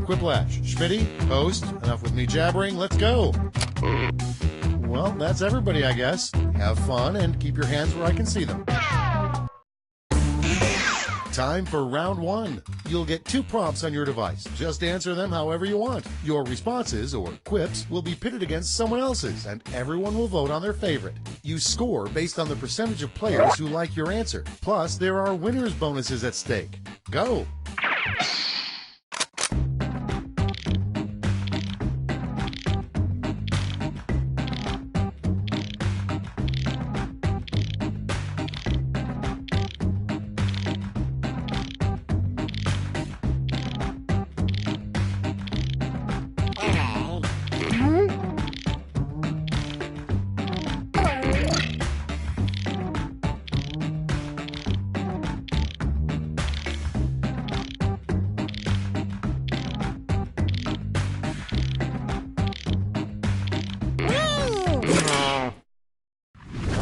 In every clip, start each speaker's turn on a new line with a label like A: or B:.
A: Quiplash. Schmitty, host. Enough with me jabbering. Let's go. Well, that's everybody, I guess. Have fun and keep your hands where I can see them. Time for round one. You'll get 2 prompts on your device. Just answer them however you want. Your responses, or quips, will be pitted against someone else's, and everyone will vote on their favorite. You score based on the percentage of players who like your answer. Plus, there are winners' bonuses at stake. Go!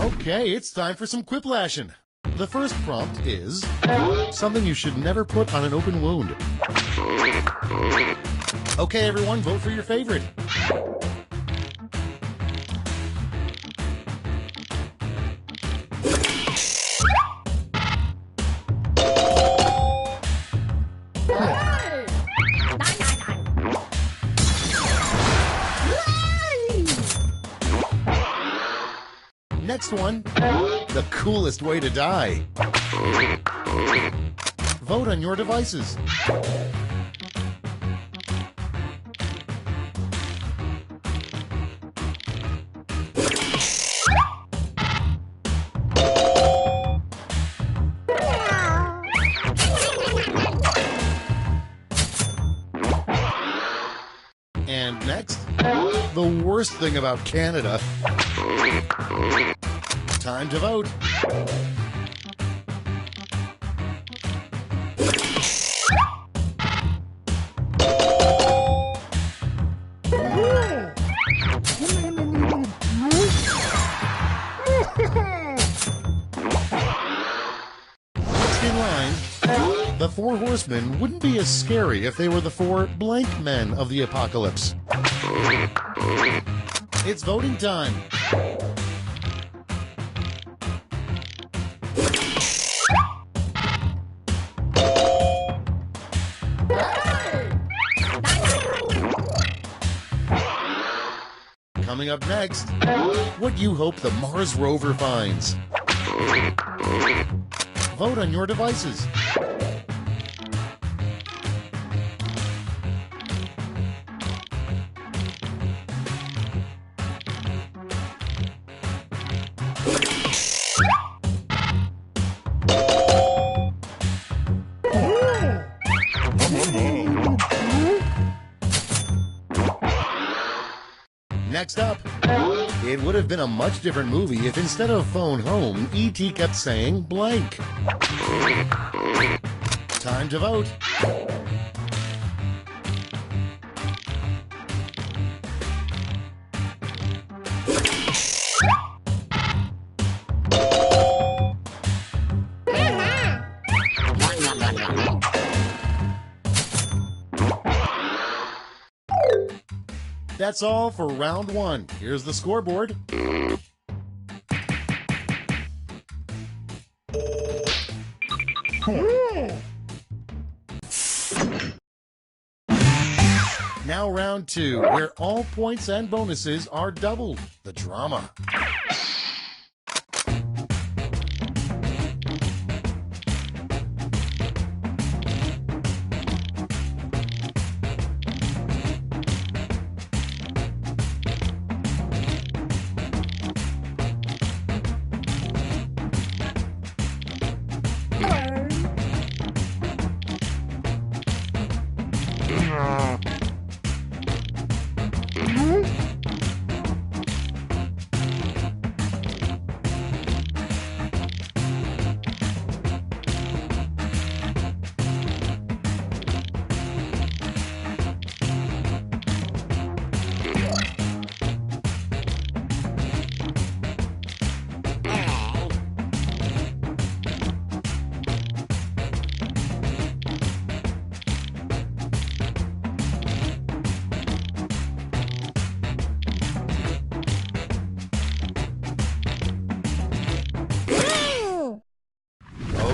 A: Okay, it's time for some quiplashing. The first prompt is something you should never put on an open wound. Okay, everyone, vote for your favorite. Next one, the coolest way to die. Vote on your devices. And next, the worst thing about Canada. Time to vote. Next in line, the 4 horsemen wouldn't be as scary if they were the 4 blank men of the apocalypse. It's voting time. Coming up next, what you hope the Mars rover finds. Vote on your devices. Next up, it would have been a much different movie if instead of phone home, E.T. kept saying blank. Time to vote. That's all for round one. Here's the scoreboard. Now round two, where all points and bonuses are doubled. The drama.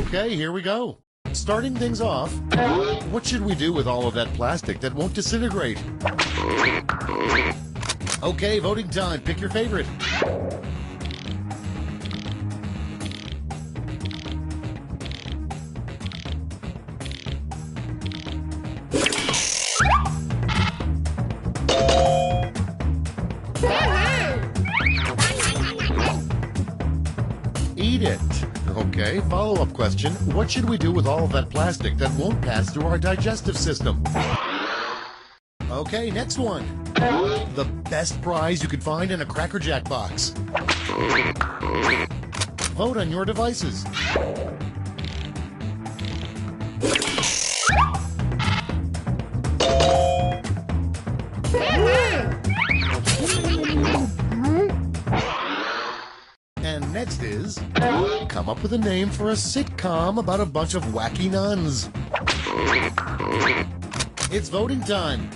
A: Okay, here we go. Starting things off, what should we do with all of that plastic that won't disintegrate? Okay, voting time. Pick your favorite. Eat it. Okay, follow-up question. What should we do with all of that plastic that won't pass through our digestive system? Okay, next one. The best prize you could find in a Cracker Jack box. Vote on your devices. And next is, come up with a name for a sitcom about a bunch of wacky nuns. It's voting time.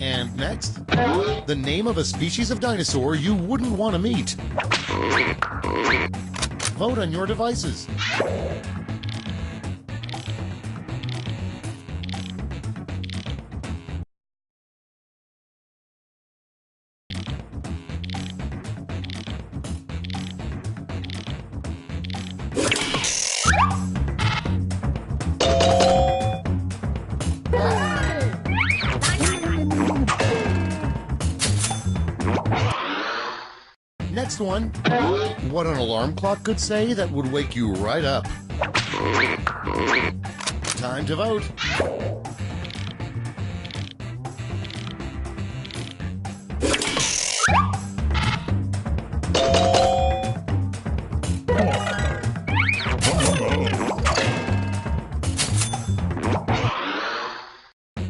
A: And next, the name of a species of dinosaur you wouldn't want to meet. Vote on your devices. Next one, what an alarm clock could say that would wake you right up. Time to vote.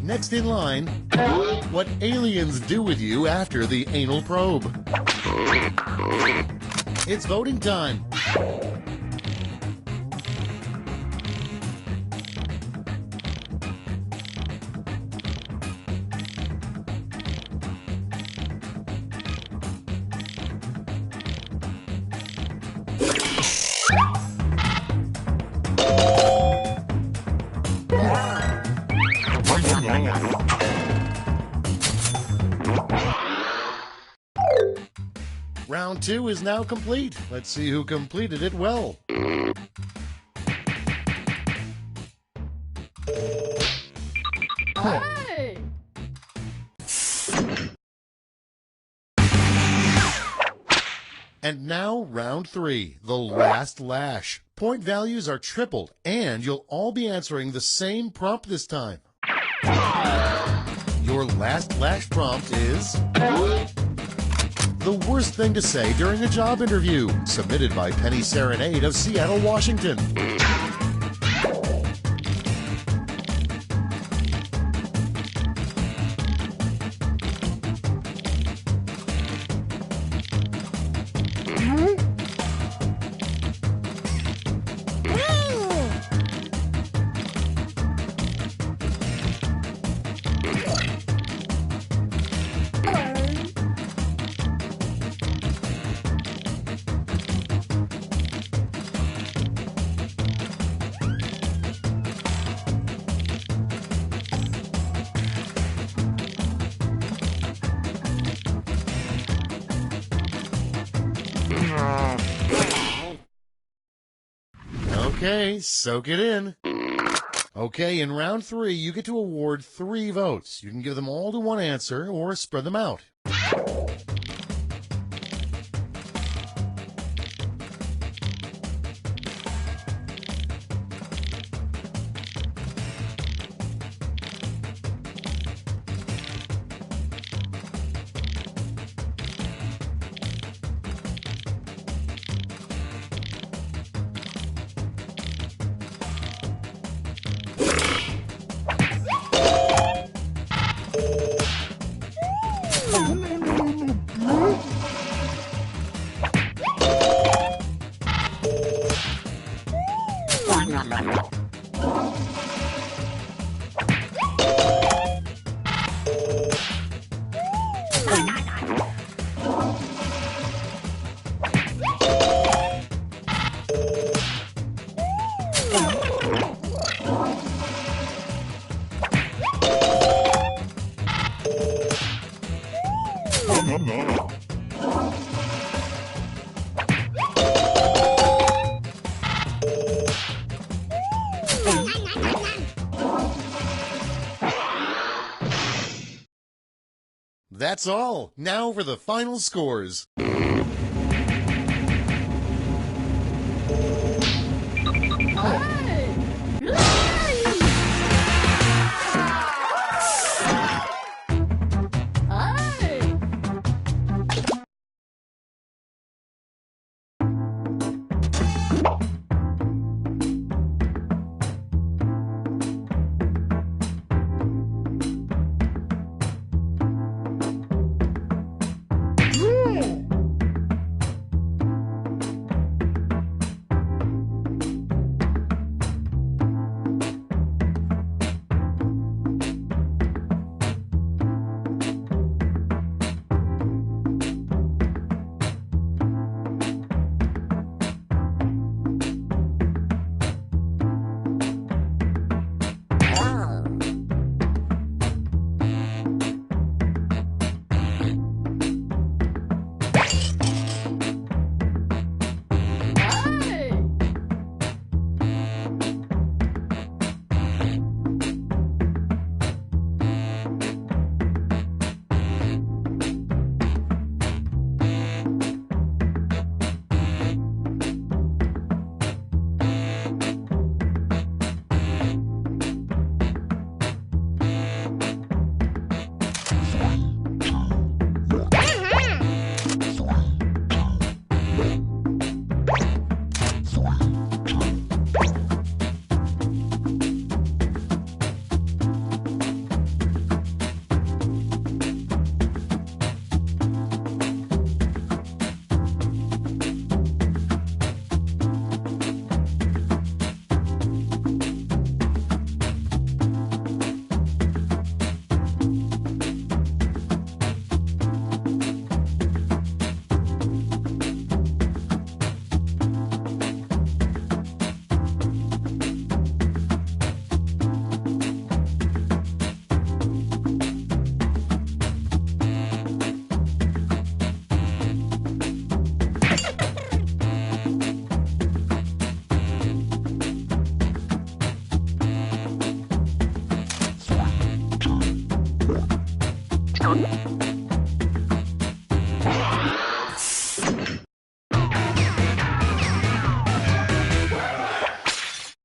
A: Next in line, what aliens do with you after the anal probe. It's voting time. Round 2 is now complete. Let's see who completed it well.
B: Hey!
A: And now round 3, the last lash. Point values are tripled, and you'll all be answering the same prompt this time. Your last lash prompt is the worst thing to say during a job interview, submitted by Penny Serenade of Seattle, Washington. Okay, soak it in. Okay, in round 3, you get to award 3 votes. You can give them all to one answer or spread them out. That's all. Now for the final scores.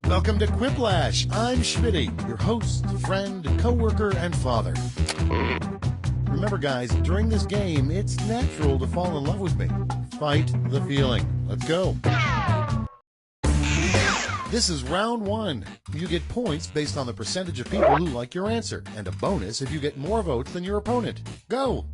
A: Welcome to Quiplash. I'm Schmitty, your host, friend, co-worker, and father. Remember, guys, during this game, it's natural to fall in love with me. Fight the feeling. Let's go. This is round one. You get points based on the percentage of people who like your answer, and a bonus if you get more votes than your opponent. Go!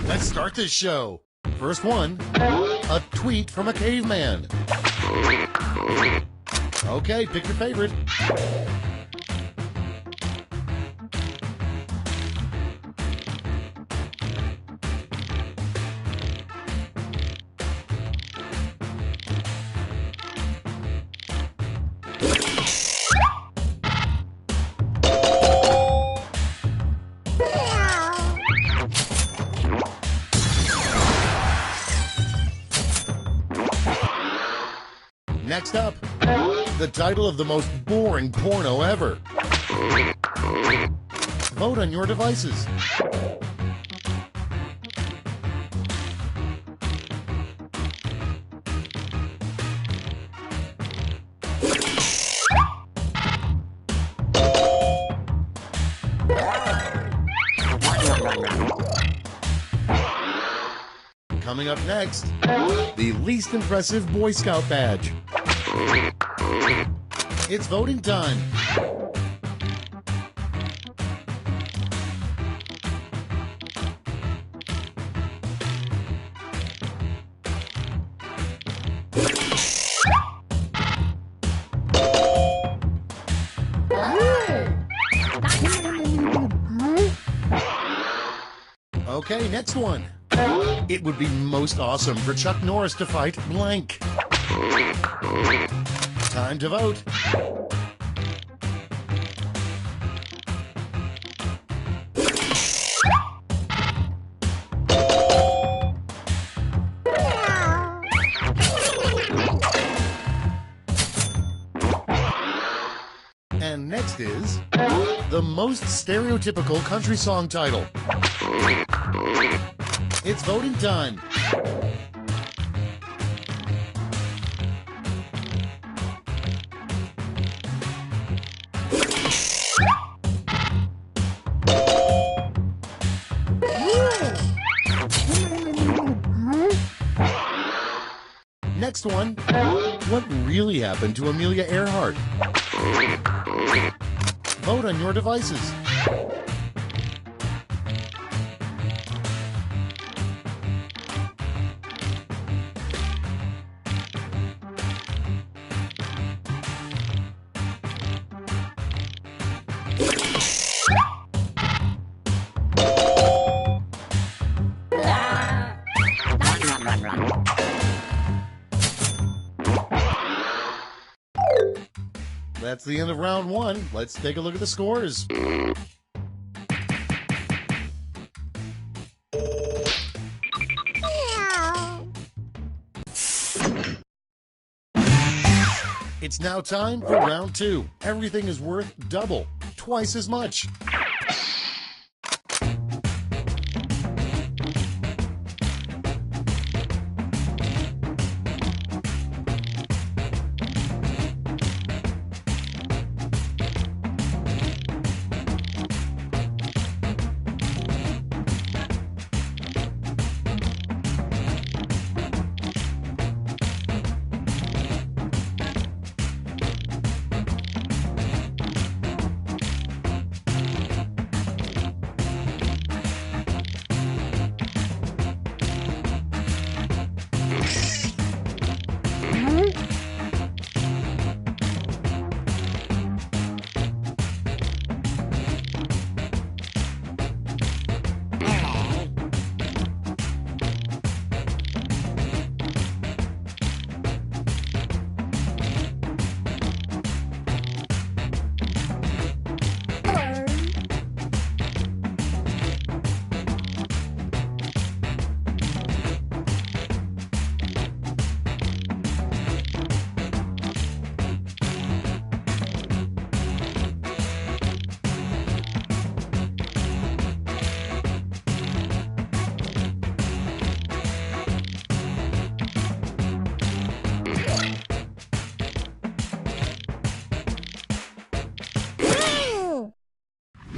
A: Let's start this show. First one, a tweet from a caveman. Okay, pick your favorite. Next up, the title of the most boring porno ever. Vote on your devices. Coming up next, the least impressive Boy Scout badge. It's voting time. Okay, next one. It would be most awesome for Chuck Norris to fight blank. Time to vote. And next is the most stereotypical country song title. It's voting time. Next one, what really happened to Amelia Earhart? Vote on your devices. That's the end of round one. Let's take a look at the scores. It's now time for round two. Everything is worth double, twice as much.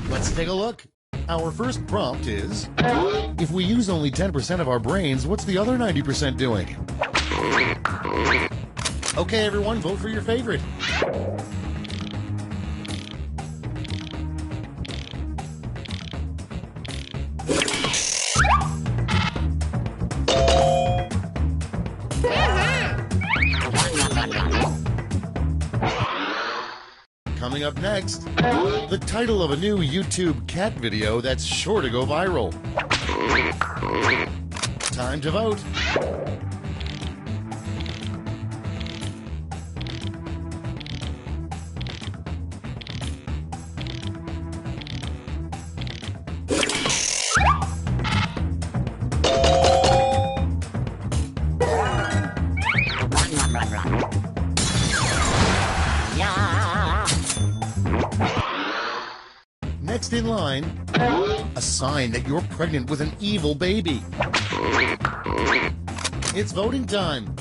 A: Let's take a look. Our first prompt is, if we use only 10% of our brains, what's the other 90% doing? Okay, everyone, vote for your favorite. Coming up next, the title of a new YouTube cat video that's sure to go viral. Time to vote. Next in line, a sign that you're pregnant with an evil baby. It's voting time.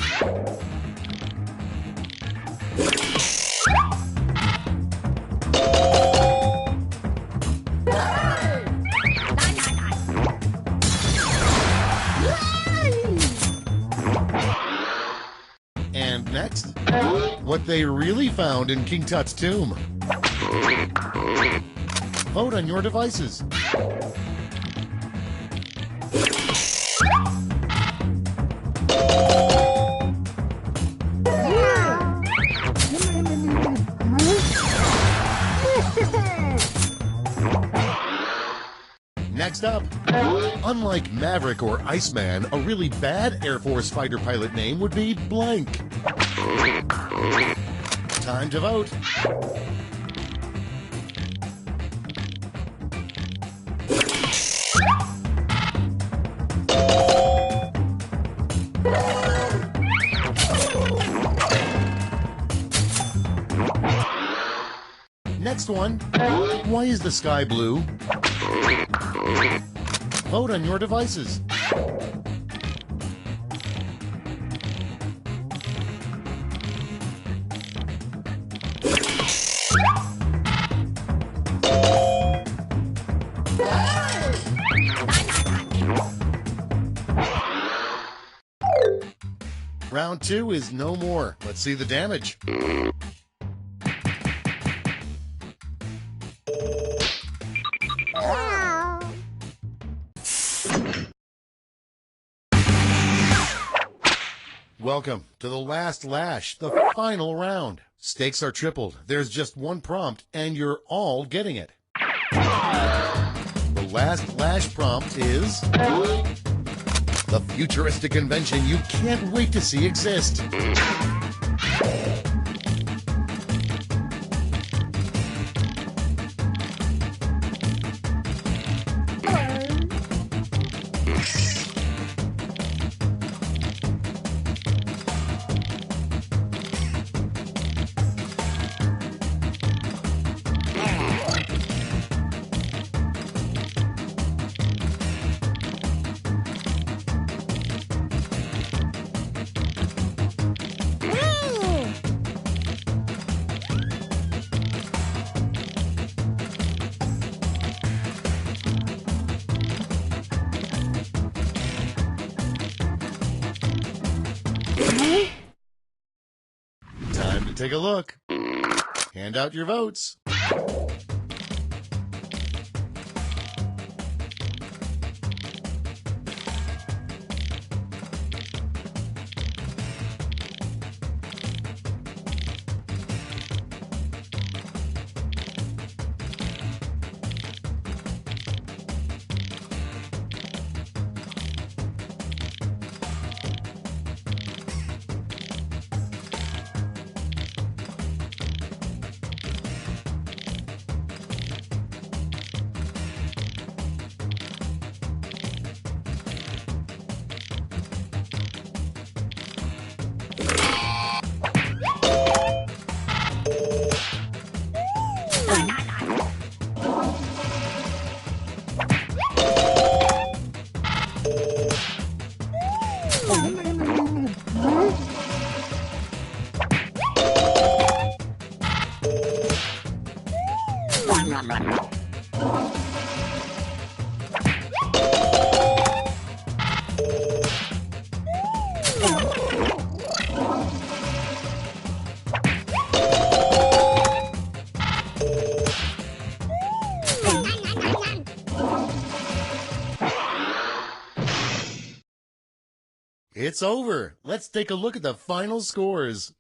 A: And next, what they really found in King Tut's tomb. Vote on your devices. Next up, unlike Maverick or Iceman, a really bad Air Force fighter pilot name would be blank. Time to vote. Next one, why is the sky blue? Vote on your devices. Round 2 is no more. Let's see the damage. Welcome to the last lash, the final round. Stakes are tripled. There's just one prompt, and you're all getting it. The last lash prompt is the futuristic invention you can't wait to see exist. Time to take a look. Hand out your votes. It's over. Let's take a look at the final scores.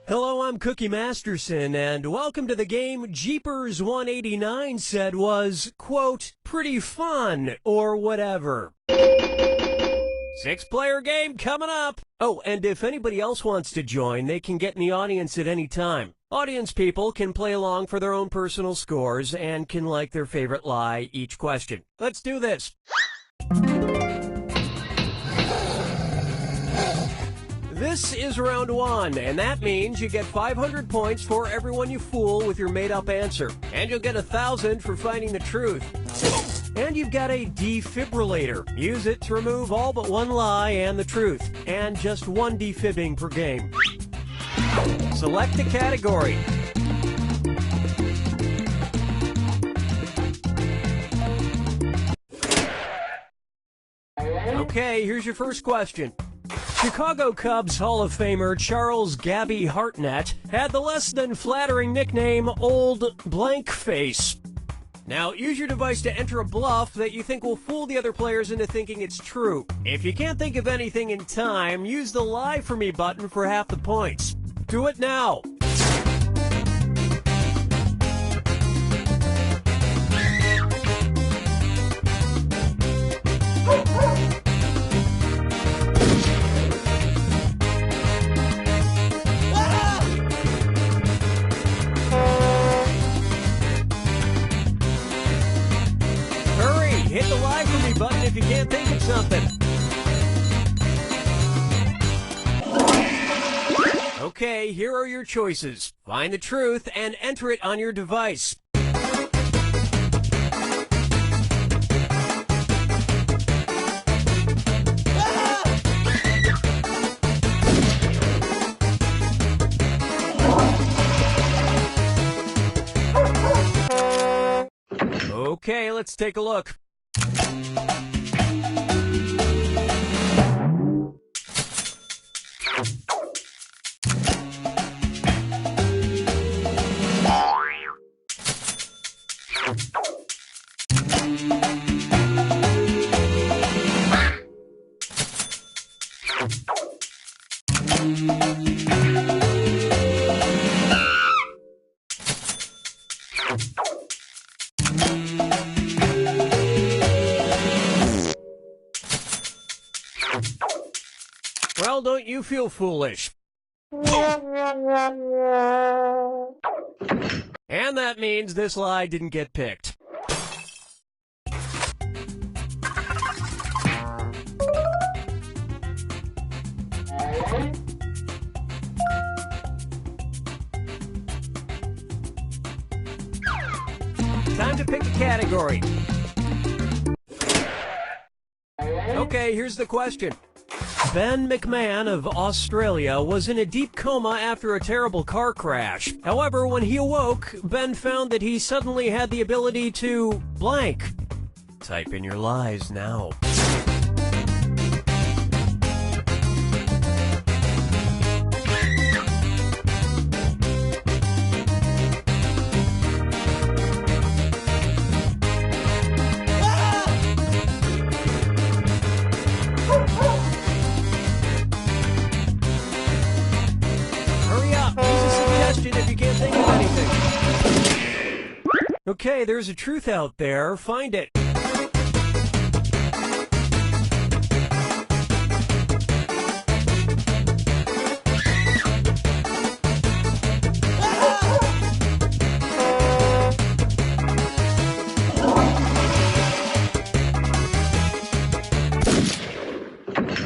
B: Hello, I'm Cookie Masterson, and welcome to the game Jeepers 189 said was, quote, pretty fun, or whatever. 6-player game coming up. Oh, and if anybody else wants to join, they can get in the audience at any time. Audience people can play along for their own personal scores and can like their favorite lie each question. Let's do this. This is round 1, and that means you get 500 points for everyone you fool with your made-up answer. And you'll get 1,000 for finding the truth. And you've got a defibrillator. Use it to remove all but one lie and the truth. And just one defibbing per game. Select a category. Okay, here's your first question. Chicago Cubs Hall of Famer Charles "Gabby" Hartnett had the less than flattering nickname Old Blank Face. Now, use your device to enter a bluff that you think will fool the other players into thinking it's true. If you can't think of anything in time, use the Lie For Me button for half the points. Do it now. Hit the Lie For Me button if you can't think of something. Okay, here are your choices. Find the truth and enter it on your device. Okay, let's take a look. Well, don't you feel foolish? And that means this lie didn't get picked. Time to pick a category. Okay, here's the question. Ben McMahon of Australia was in a deep coma after a terrible car crash. However, when he awoke, Ben found that he suddenly had the ability to blank. Type in your lies now. If you can't think of anything. Okay, there's a truth out there. Find it.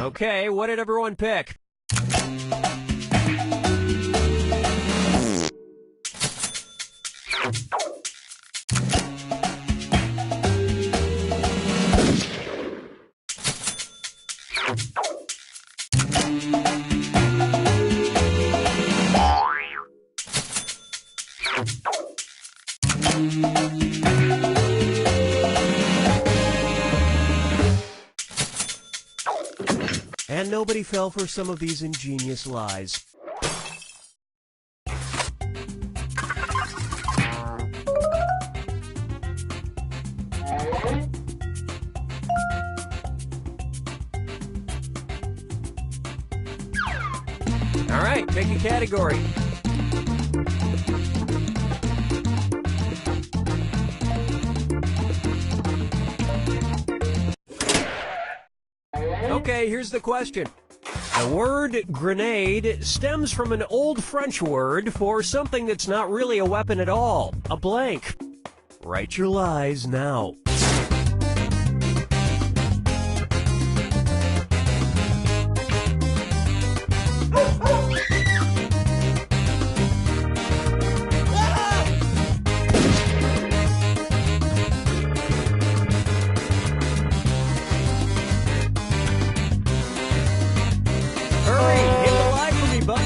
B: Okay, what did everyone pick? And nobody fell for some of these ingenious lies. All right, pick a category. Okay, here's the question. The word grenade stems from an old French word for something that's not really a weapon at all, a blank. Write your lies now.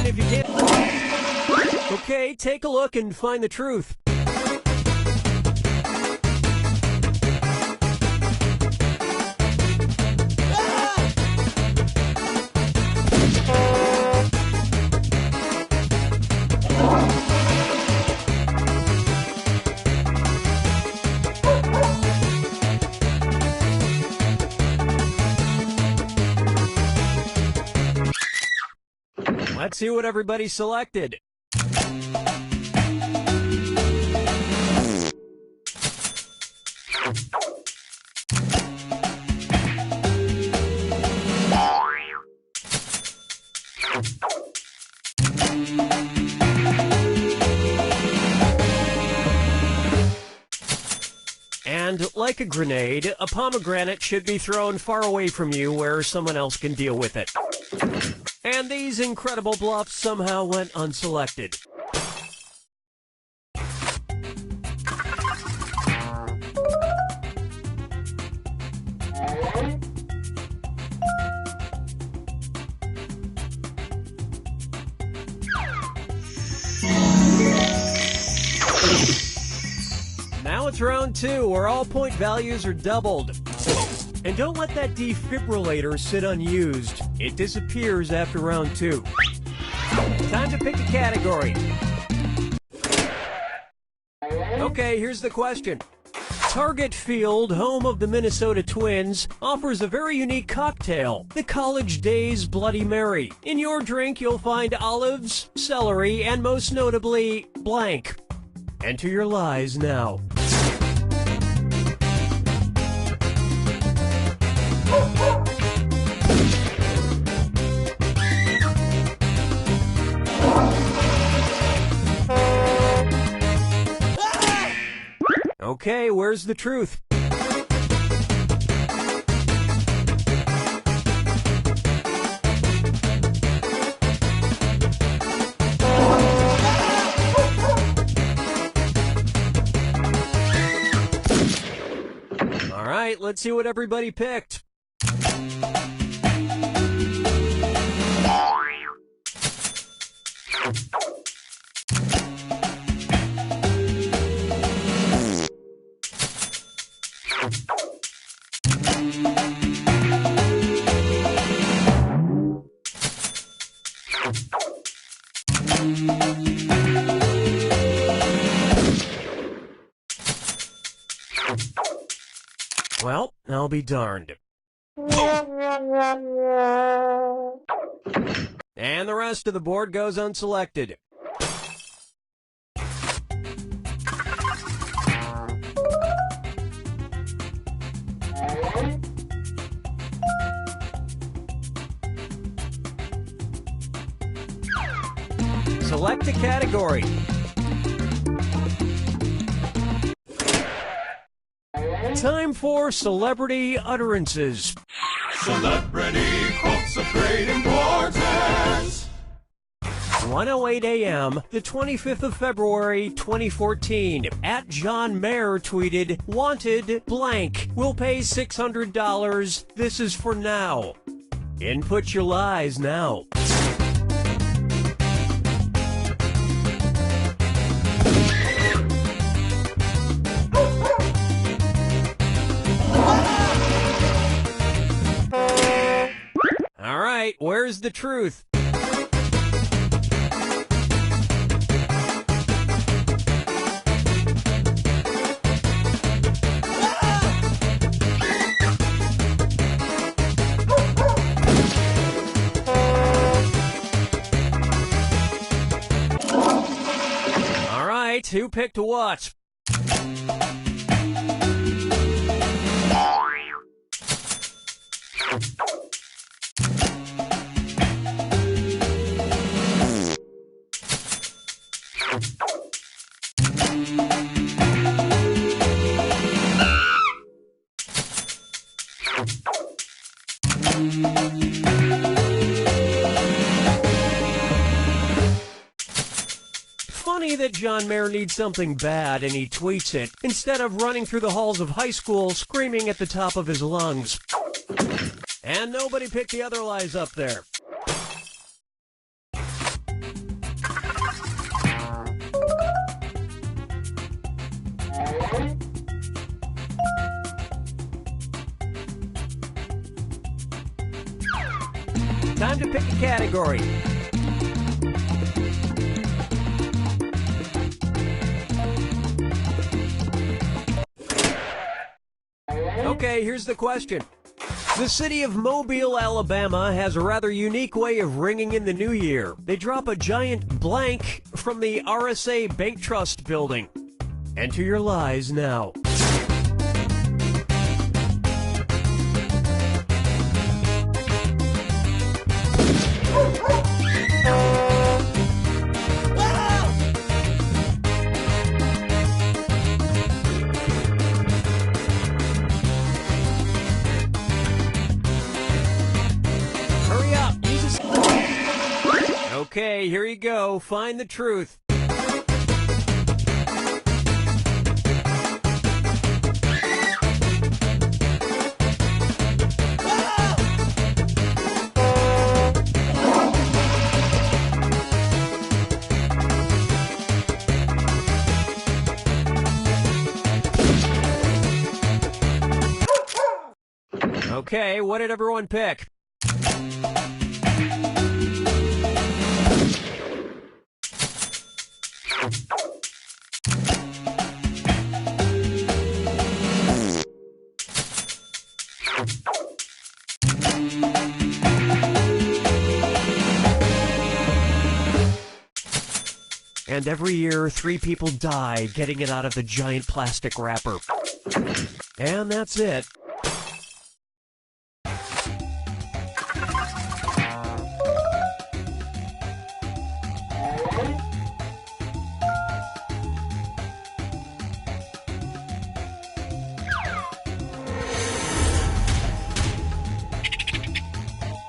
B: If you can't. Okay, take a look and find the truth. Let's see what everybody selected. And like a grenade, a pomegranate should be thrown far away from you where someone else can deal with it. And these incredible bluffs somehow went unselected. Now it's round 2, where all point values are doubled. And don't let that defibrillator sit unused. It disappears after round 2. Time to pick a category. Okay, here's the question. Target Field, home of the Minnesota Twins, offers a very unique cocktail, the College Days Bloody Mary. In your drink, you'll find olives, celery, and most notably, blank. Enter your lies now. Okay, where's the truth? All right, let's see what everybody picked. Well, I'll be darned. And the rest of the board goes unselected. Select a category. Time for celebrity utterances.
C: Celebrity quotes great importance.
B: 1:08 a.m., the 25th of February, 2014. At John Mayer tweeted, "Wanted blank. Will pay $600. This is for now." Input your lies now. All right, where's the truth? All right, who picked what? Funny that John Mayer needs something bad and he tweets it, instead of running through the halls of high school screaming at the top of his lungs. And nobody picked the other lies up there. Time to pick a category. Okay, here's the question. The city of Mobile, Alabama has a rather unique way of ringing in the new year. They drop a giant blank from the RSA Bank Trust building. Enter your lies now. Okay, here you go. Find the truth. Okay, what did everyone pick? And every year, 3 people die getting it out of the giant plastic wrapper. And that's it.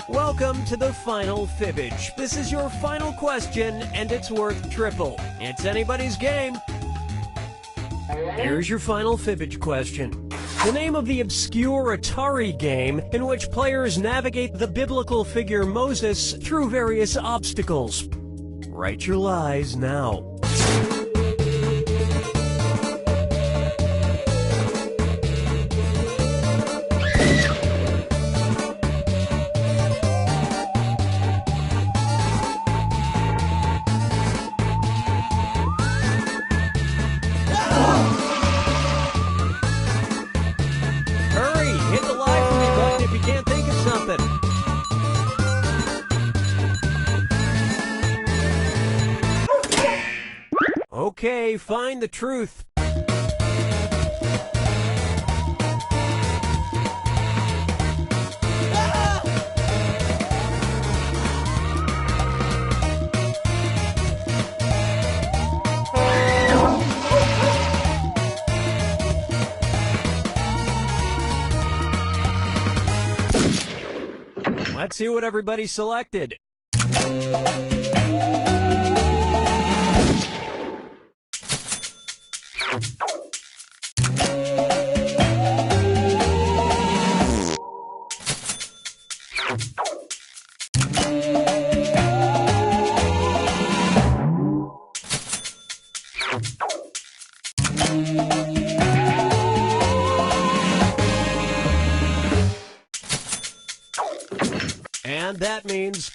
B: Welcome to the final fibbage. This is your final question, and it's worth triple. It's anybody's game. Here's your final fibbage question. The name of the obscure Atari game in which players navigate the biblical figure Moses through various obstacles. Write your lies now. Okay, find the truth. Let's see what everybody selected. And that means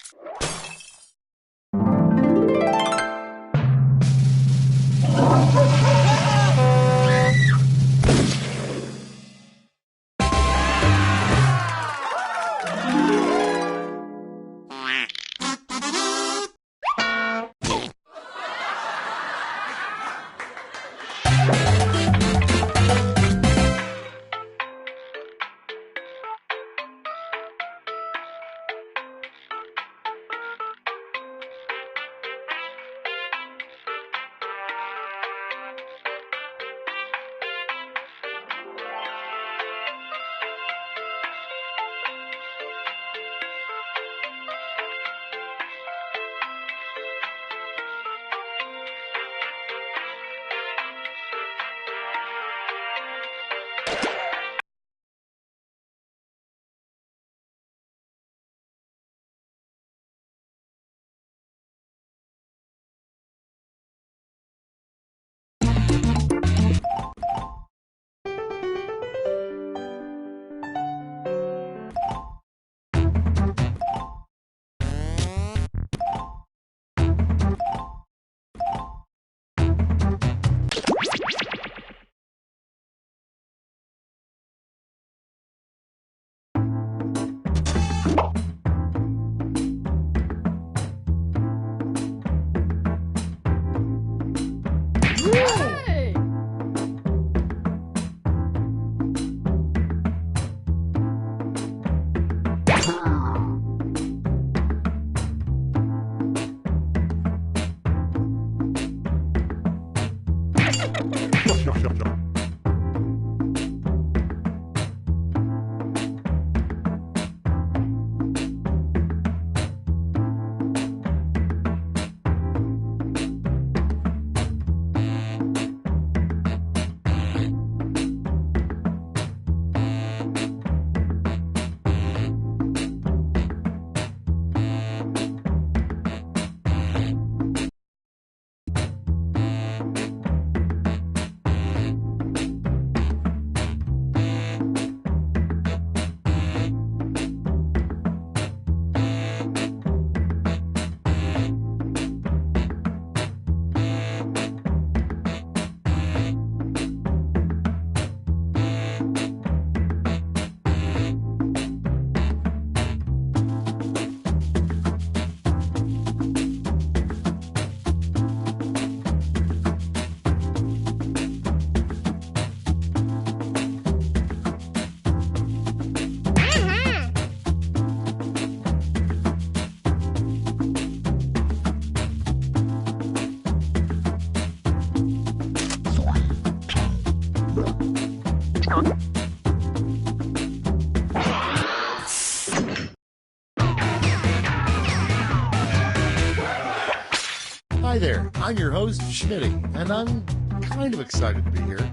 A: Hi there, I'm your host, Schmitty, and I'm kind of excited to be here.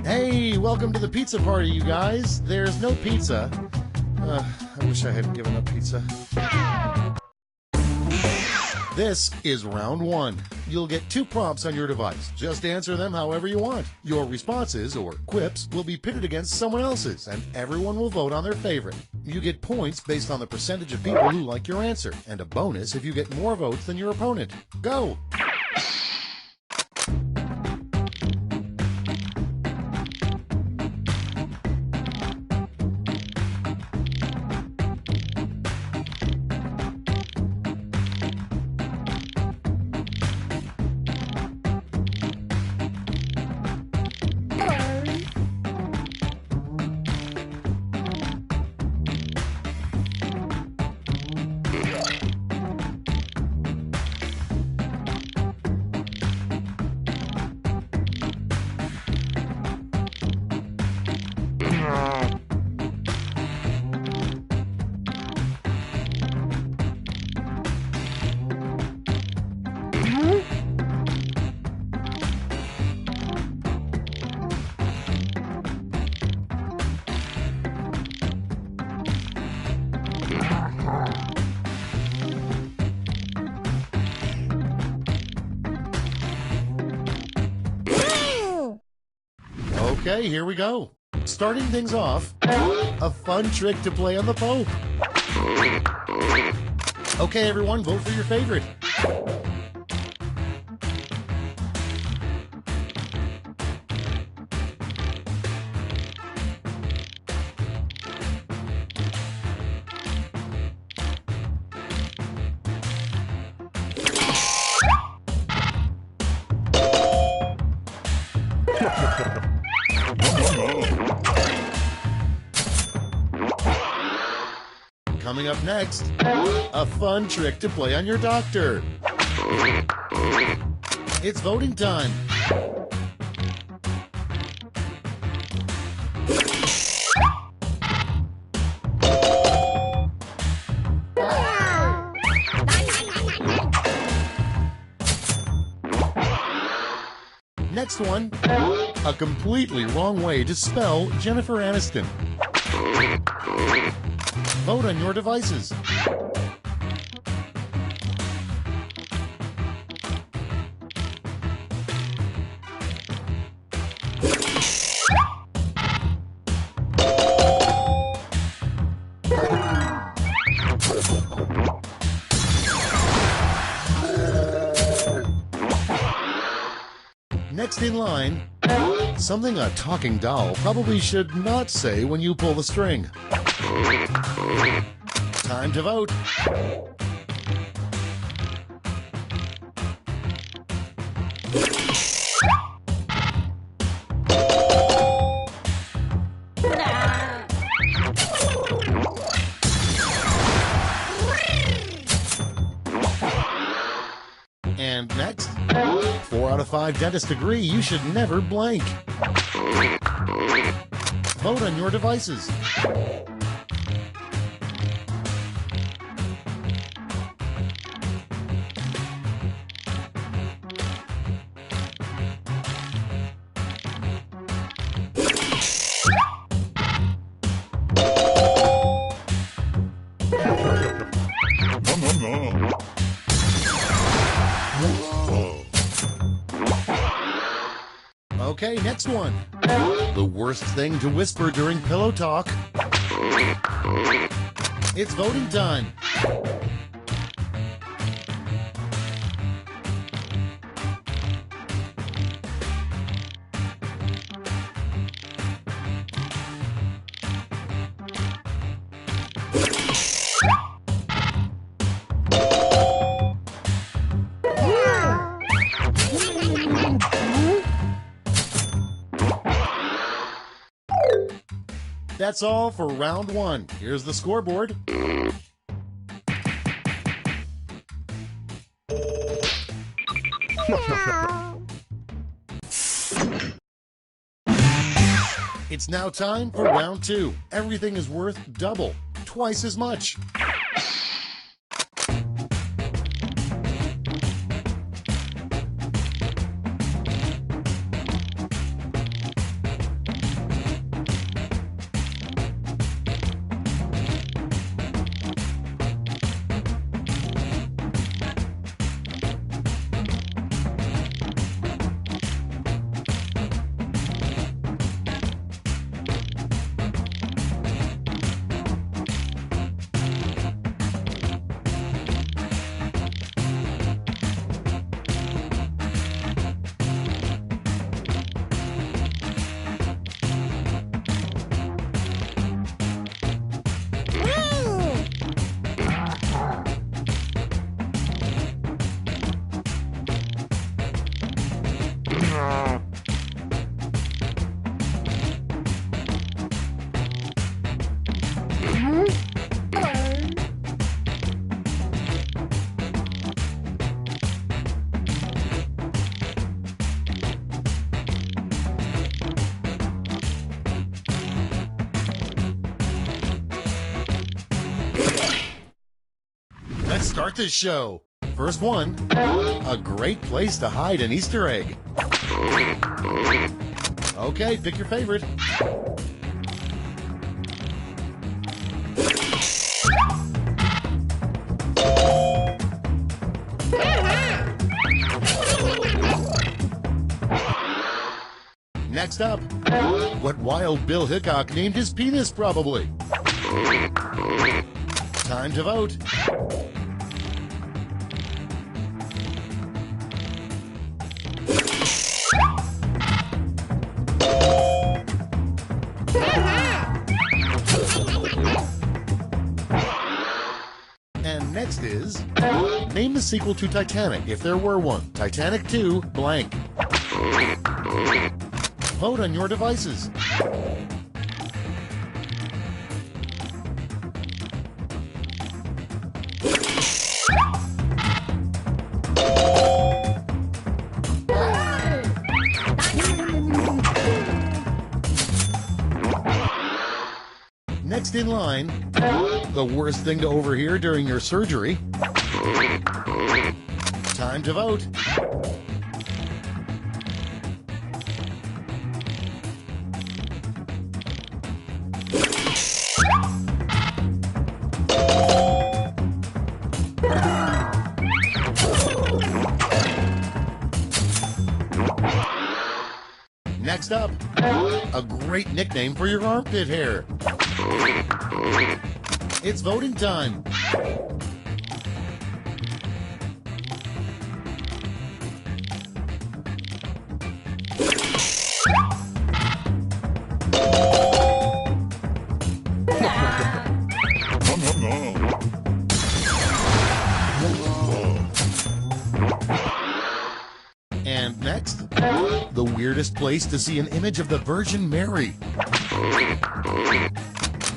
A: Hey, welcome to the pizza party, you guys. There's no pizza. I wish I hadn't given up pizza. This is round one. You'll get 2 prompts on your device. Just answer them however you want. Your responses, or quips, will be pitted against someone else's, and everyone will vote on their favorite. You get points based on the percentage of people who like your answer, and a bonus if you get more votes than your opponent. Go! Okay, here we go. Starting things off, a fun trick to play on the Pope. Okay, everyone, vote for your favorite. Coming up next, a fun trick to play on your doctor. It's voting time. Next one, a completely wrong way to spell Jennifer Aniston. Vote on your devices. Next in line, something a talking doll probably should not say when you pull the string. Time to vote. And next, 4 out of 5 dentists agree you should never blank. Vote on your devices. Okay, next one. The worst thing to whisper during pillow talk. It's voting time. That's all for round 1. Here's the scoreboard. It's now time for round 2. Everything is worth double, twice as much. Let's start this show. First one, a great place to hide an Easter egg. Okay, pick your favorite. Next up, what Wild Bill Hickok named his penis, probably. Time to vote. And next is, name the sequel to Titanic, if there were one. Titanic 2, blank. Vote on your devices. Next in line, the worst thing to overhear during your surgery. Time to vote. Next up, a great nickname for your armpit hair. It's voting time. And next, the weirdest place to see an image of the Virgin Mary.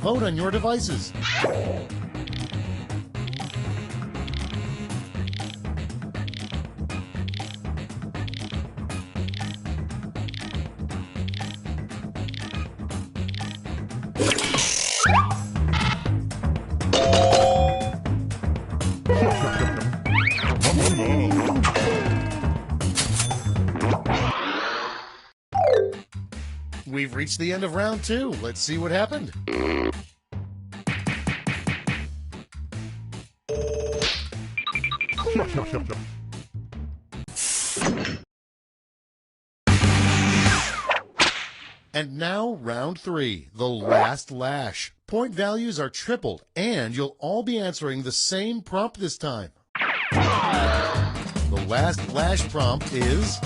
A: Vote on your devices. We've reached the end of round 2. Let's see what happened. And now, round 3, the last lash. Point values are tripled, and you'll all be answering the same prompt this time. The last lash prompt is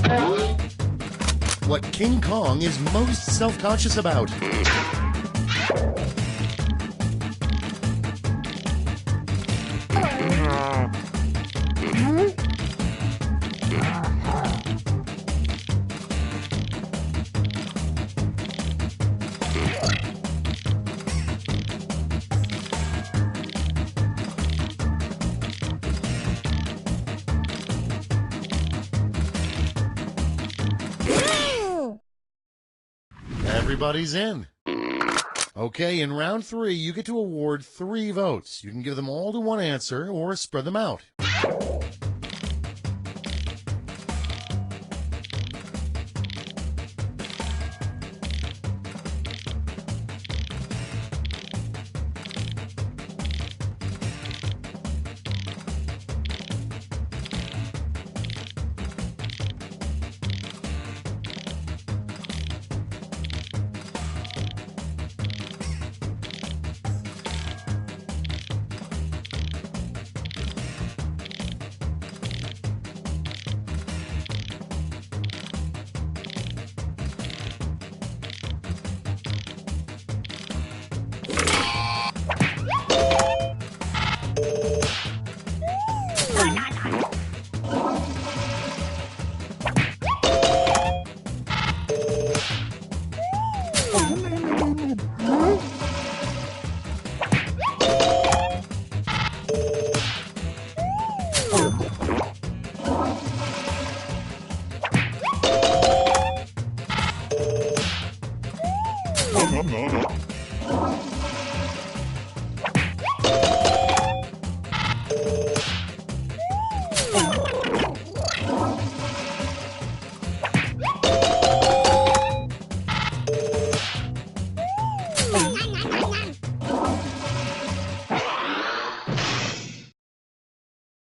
A: what King Kong is most self-conscious about. Everybody's in. Okay, in round 3, you get to award 3 votes. You can give them all to one answer or spread them out.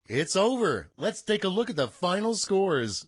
A: It's over. Let's take a look at the final scores.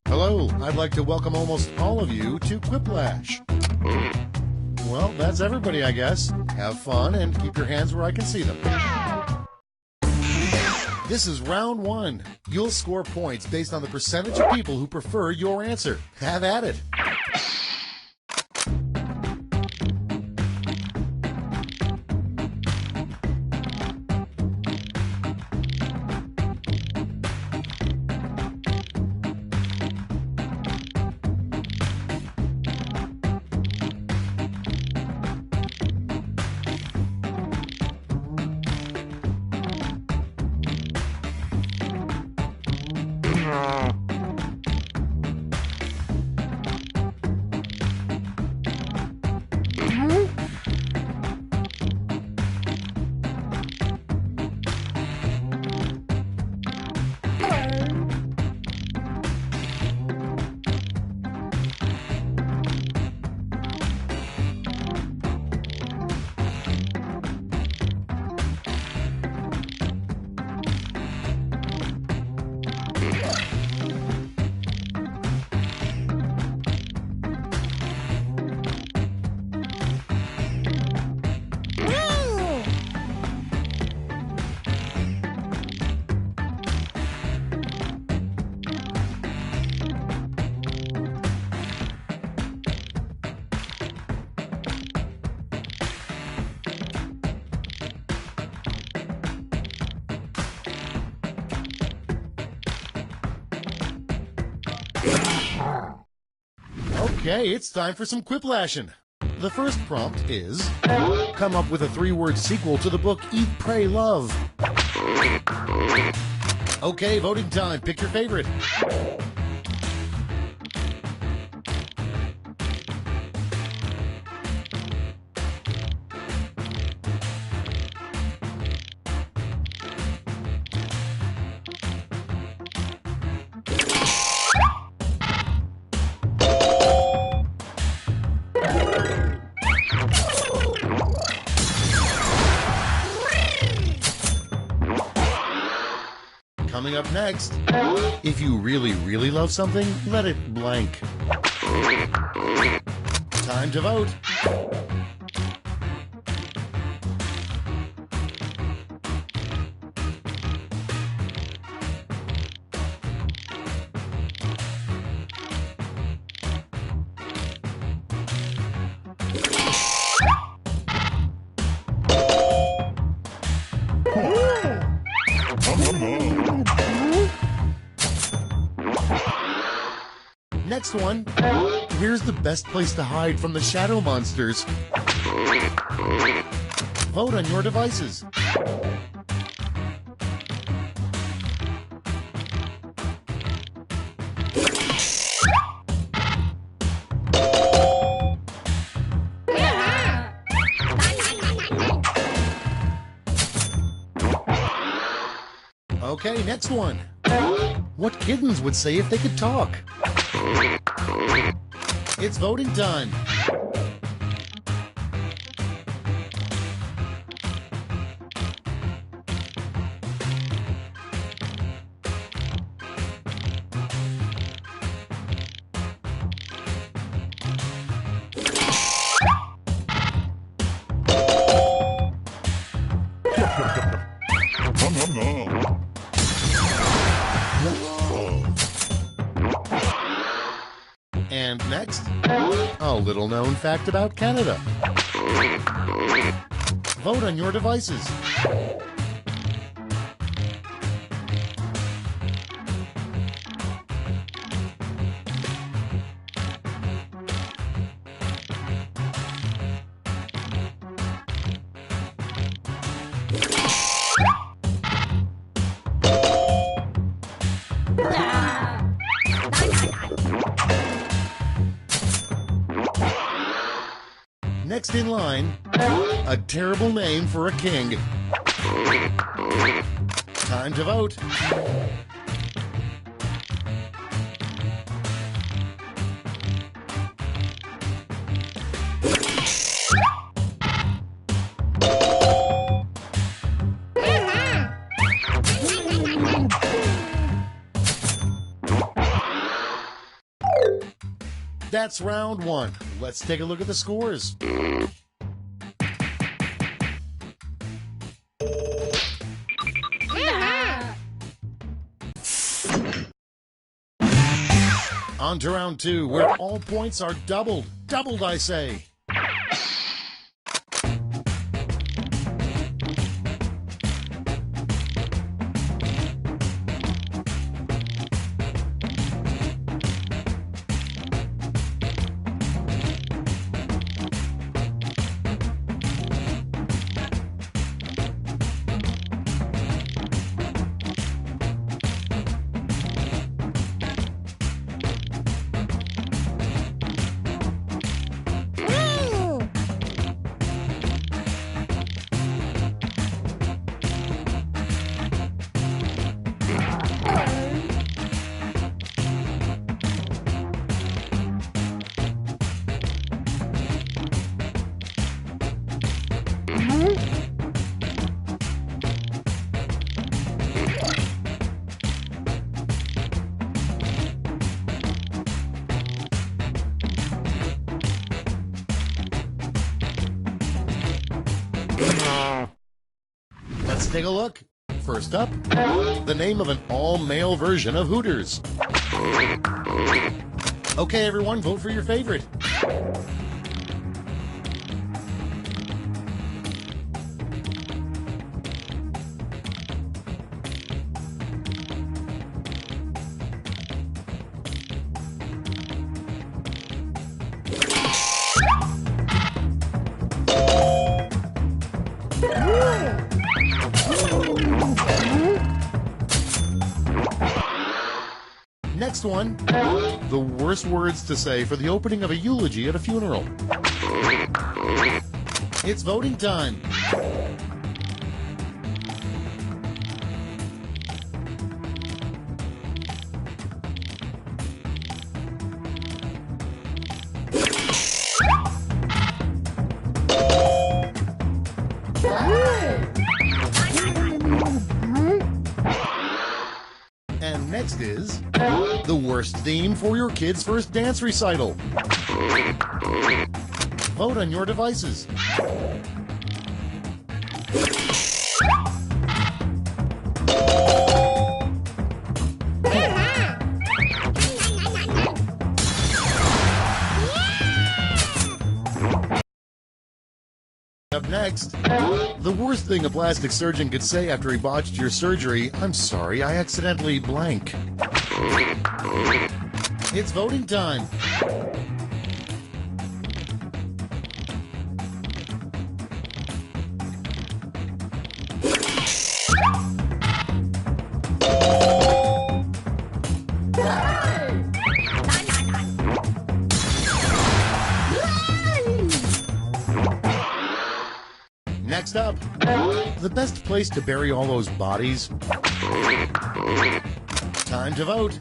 A: Hello, I'd like to welcome almost all of you to Quiplash. Well, that's everybody, I guess. Have fun and keep your hands where I can see them. This is round one. You'll score points based on the percentage of people who prefer your answer. Have at it. Okay, it's time for some quiplashing. The first prompt is, come up with a 3-word sequel to the book Eat, Pray, Love. Okay, voting time. Pick your favorite. Coming up next, if you really, really love something, let it blank. Time to vote. Next one, where's the best place to hide from the shadow monsters? Vote on your devices. Okay, next one. What kittens would say if they could talk? It's voting time. And next, a little known fact about Canada. Vote on your devices. Next in line, A terrible name for a king. Time to vote. That's round one. Let's take a look at the scores. On to round two, where all points are doubled. Doubled, I say. Let's take a look. First up, the name of an all-male version of Hooters. Okay, everyone, vote for your favorite. Next one, the worst words to say for the opening of a eulogy at a funeral. It's voting time. And next is the worst theme for your kid's first dance recital. Vote on your devices. Up next, the worst thing a plastic surgeon could say after he botched your surgery: "I'm sorry, I accidentally blank." It's voting time. Next up, the best place to bury all those bodies. Time to vote.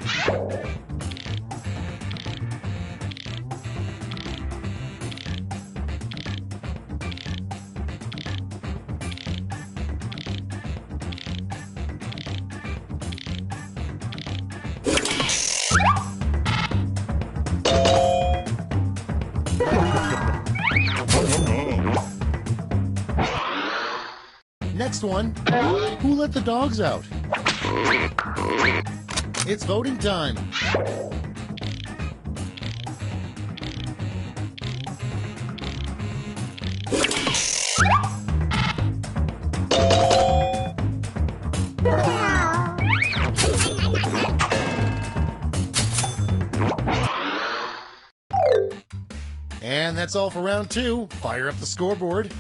A: Next one, who let the dogs out? It's voting time. And that's all for round two. Fire up the scoreboard.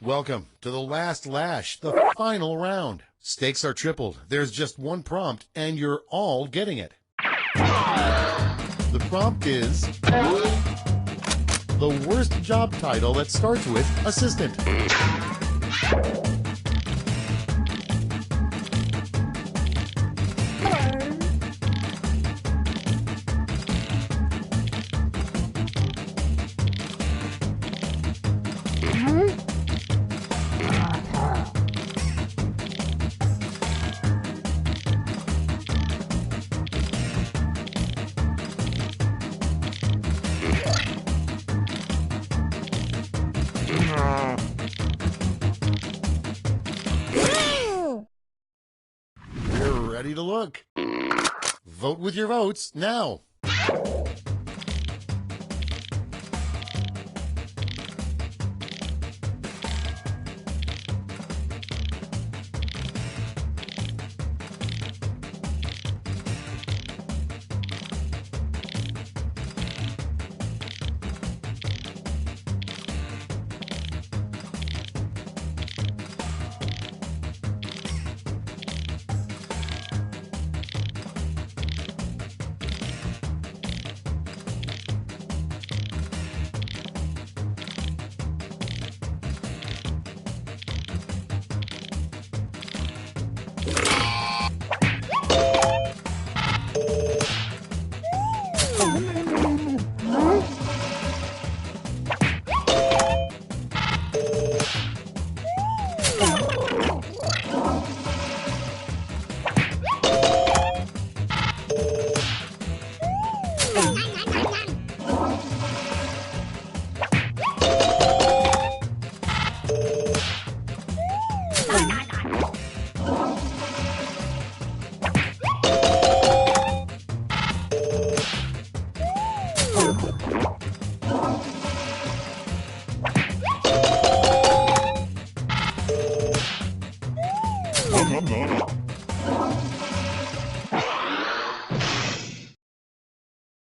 A: Welcome to the last lash, the final round. Stakes are tripled. There's just one prompt, and you're all getting it. The prompt is the worst job title that starts with assistant. We're ready to look. Vote with your votes now.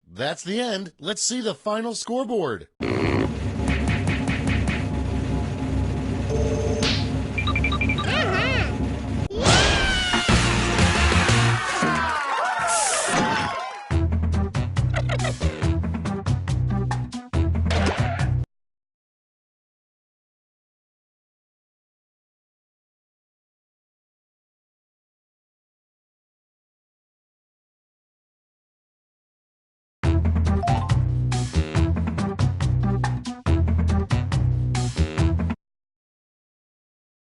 A: That's the end. Let's see the final scoreboard.